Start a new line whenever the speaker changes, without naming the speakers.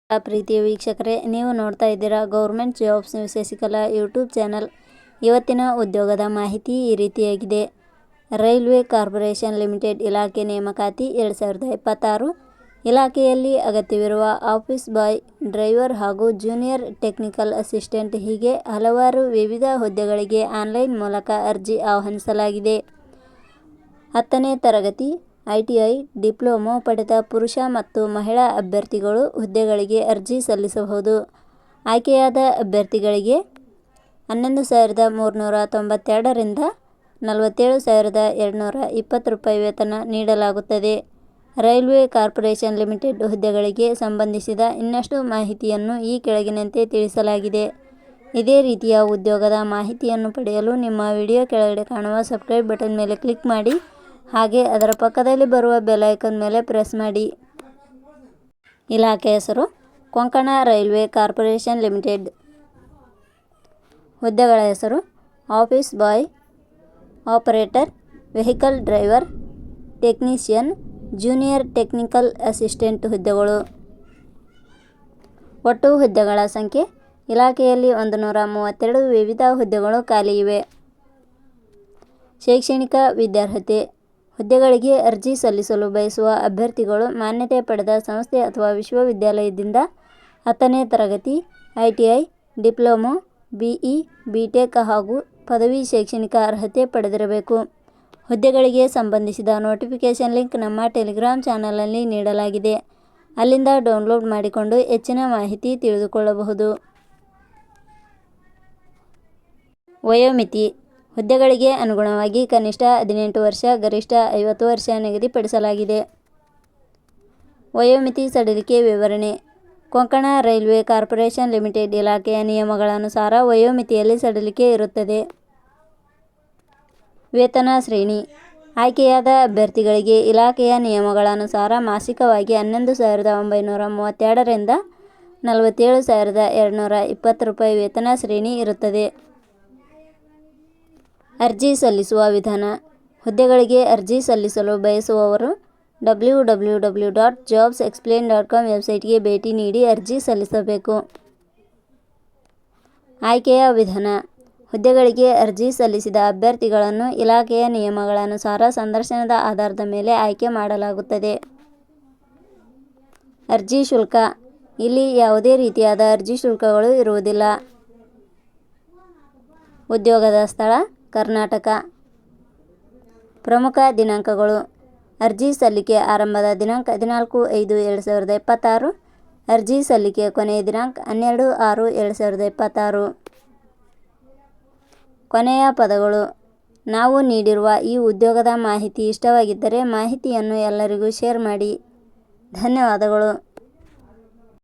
ಪ್ರೀತಿಯ ವೀಕ್ಷಕರೇ, ನೀವು ನೋಡ್ತಾ ಇದ್ದೀರಾ government jobs news Shashikala YouTube channel. ಇವತ್ತಿನ ಉದ್ಯೋಗದ ಮಾಹಿತಿ ಈ ರೀತಿಯಾಗಿದೆ. ರೈಲ್ವೆ ಕಾರ್ಪೊರೇಷನ್ ಲಿಮಿಟೆಡ್ ಇಲಾಖೆ ನೇಮಕಾತಿ 2026. ಇಲಾಖೆಯಲ್ಲಿ ಅಗತ್ಯವಿರುವ ಆಫೀಸ್ ಬಾಯ್, ಡ್ರೈವರ್ ಹಾಗೂ ಜೂನಿಯರ್ ಟೆಕ್ನಿಕಲ್ ಅಸಿಸ್ಟೆಂಟ್ ಹೀಗೆ ಹಲವಾರು ವಿವಿಧ ಹುದ್ದೆಗಳಿಗೆ ಆನ್ಲೈನ್ ಮೂಲಕ ಅರ್ಜಿ ಆಹ್ವಾನಿಸಲಾಗಿದೆ. 10ನೇ ತರಗತಿ, ITI, ಡಿಪ್ಲೊಮೊ ಪಡೆದ ಪುರುಷ ಮತ್ತು ಮಹಿಳಾ ಅಭ್ಯರ್ಥಿಗಳು ಹುದ್ದೆಗಳಿಗೆ ಅರ್ಜಿ ಸಲ್ಲಿಸಬಹುದು. ಆಯ್ಕೆಯಾದ ಅಭ್ಯರ್ಥಿಗಳಿಗೆ 11,392 ರಿಂದ 47,220 ರೂಪಾಯಿ ವೇತನ ನೀಡಲಾಗುತ್ತದೆ. ರೈಲ್ವೆ ಕಾರ್ಪೊರೇಷನ್ ಲಿಮಿಟೆಡ್ ಹುದ್ದೆಗಳಿಗೆ ಸಂಬಂಧಿಸಿದ ಇನ್ನಷ್ಟು ಮಾಹಿತಿಯನ್ನು ಈ ಕೆಳಗಿನಂತೆ ತಿಳಿಸಲಾಗಿದೆ. ಇದೇ ರೀತಿಯ ಉದ್ಯೋಗದ ಮಾಹಿತಿಯನ್ನು ಪಡೆಯಲು ನಿಮ್ಮ ವಿಡಿಯೋ ಕೆಳಗಡೆ ಕಾಣುವ ಸಬ್ಸ್ಕ್ರೈಬ್ ಬಟನ್ ಮೇಲೆ ಕ್ಲಿಕ್ ಮಾಡಿ, ಹಾಗೆ ಅದರ ಪಕ್ಕದಲ್ಲಿ ಬರುವ ಬೆಲ್ ಐಕಾನ್ ಮೇಲೆ ಪ್ರೆಸ್ ಮಾಡಿ. ಇಲಾಖೆ ಹೆಸರು ಕೊಂಕಣ ರೈಲ್ವೆ ಕಾರ್ಪೊರೇಷನ್ ಲಿಮಿಟೆಡ್. ಹುದ್ದೆಗಳ ಹೆಸರು office boy, operator, vehicle driver, technician, junior technical assistant ಹುದ್ದೆಗಳು. ಒಟ್ಟು ಹುದ್ದೆಗಳ ಸಂಖ್ಯೆ ಇಲಾಖೆಯಲ್ಲಿ 132 ವಿವಿಧ ಹುದ್ದೆಗಳು ಖಾಲಿ ಇವೆ. ಶೈಕ್ಷಣಿಕ ವಿದ್ಯಾರ್ಹತೆ. ಹುದ್ದೆಗಳಿಗೆ ಅರ್ಜಿ ಸಲ್ಲಿಸಲು ಬಯಸುವ ಅಭ್ಯರ್ಥಿಗಳು ಮಾನ್ಯತೆ ಪಡೆದ ಸಂಸ್ಥೆ ಅಥವಾ ವಿಶ್ವವಿದ್ಯಾಲಯದಿಂದ 10ನೇ ತರಗತಿ, ITI, ಡಿಪ್ಲೊಮೊ, BE, BTech ಹಾಗೂ ಪದವಿ ಶೈಕ್ಷಣಿಕ ಅರ್ಹತೆ ಪಡೆದಿರಬೇಕು. ಹುದ್ದೆಗಳಿಗೆ ಸಂಬಂಧಿಸಿದ ನೋಟಿಫಿಕೇಷನ್ ಲಿಂಕ್ ನಮ್ಮ ಟೆಲಿಗ್ರಾಮ್ ಚಾನಲ್ನಲ್ಲಿ ನೀಡಲಾಗಿದೆ. ಅಲ್ಲಿಂದ ಡೌನ್ಲೋಡ್ ಮಾಡಿಕೊಂಡು ಹೆಚ್ಚಿನ ಮಾಹಿತಿ ತಿಳಿದುಕೊಳ್ಳಬಹುದು. ವಯೋಮಿತಿ. ಹುದ್ದೆಗಳಿಗೆ ಅನುಗುಣವಾಗಿ ಕನಿಷ್ಠ 18 ವರ್ಷ, ಗರಿಷ್ಠ 50 ವರ್ಷ ನಿಗದಿಪಡಿಸಲಾಗಿದೆ. ವಯೋಮಿತಿ ಸಡಿಲಿಕೆ ವಿವರಣೆ. ಕೊಂಕಣ ರೈಲ್ವೆ ಕಾರ್ಪೊರೇಷನ್ ಲಿಮಿಟೆಡ್ ಇಲಾಖೆಯ ನಿಯಮಗಳನುಸಾರ ವಯೋಮಿತಿಯಲ್ಲಿ ಸಡಿಲಿಕೆ ಇರುತ್ತದೆ. ವೇತನ ಶ್ರೇಣಿ. ಆಯ್ಕೆಯಾದ ಅಭ್ಯರ್ಥಿಗಳಿಗೆ ಇಲಾಖೆಯ ನಿಯಮಗಳನುಸಾರ ಮಾಸಿಕವಾಗಿ 11,932 ರಿಂದ 47,220 ರೂಪಾಯಿ ವೇತನ ಶ್ರೇಣಿ ಇರುತ್ತದೆ. ಅರ್ಜಿ ಸಲ್ಲಿಸುವ ವಿಧಾನ. ಹುದ್ದೆಗಳಿಗೆ ಅರ್ಜಿ ಸಲ್ಲಿಸಲು ಬಯಸುವವರು www.jobsexplain.com ವೆಬ್ಸೈಟ್ಗೆ ಭೇಟಿ ನೀಡಿ ಅರ್ಜಿ ಸಲ್ಲಿಸಬೇಕು. ಆಯ್ಕೆಯ ವಿಧಾನ. ಹುದ್ದೆಗಳಿಗೆ ಅರ್ಜಿ ಸಲ್ಲಿಸಿದ ಅಭ್ಯರ್ಥಿಗಳನ್ನು ಇಲಾಖೆಯ ನಿಯಮಗಳನುಸಾರ ಸಂದರ್ಶನದ ಆಧಾರದ ಮೇಲೆ ಆಯ್ಕೆ ಮಾಡಲಾಗುತ್ತದೆ. ಅರ್ಜಿ ಶುಲ್ಕ. ಇಲ್ಲಿ ಯಾವುದೇ ರೀತಿಯಾದ ಅರ್ಜಿ ಶುಲ್ಕಗಳು ಇರುವುದಿಲ್ಲ. ಉದ್ಯೋಗದ ಸ್ಥಳ ಕರ್ನಾಟಕ. ಪ್ರಮುಖ ದಿನಾಂಕಗಳು. ಅರ್ಜಿ ಸಲ್ಲಿಕೆ ಆರಂಭದ ದಿನಾಂಕ 14/5/2026. ಅರ್ಜಿ ಸಲ್ಲಿಕೆ ಕೊನೆಯ ದಿನಾಂಕ 12/6/2026. ಕೊನೆಯ ಪದಗಳು. ನಾವು ನೀಡಿರುವ ಈ ಉದ್ಯೋಗದ ಮಾಹಿತಿ ಇಷ್ಟವಾಗಿದ್ದರೆ ಮಾಹಿತಿಯನ್ನು ಎಲ್ಲರಿಗೂ ಶೇರ್ ಮಾಡಿ. ಧನ್ಯವಾದಗಳು.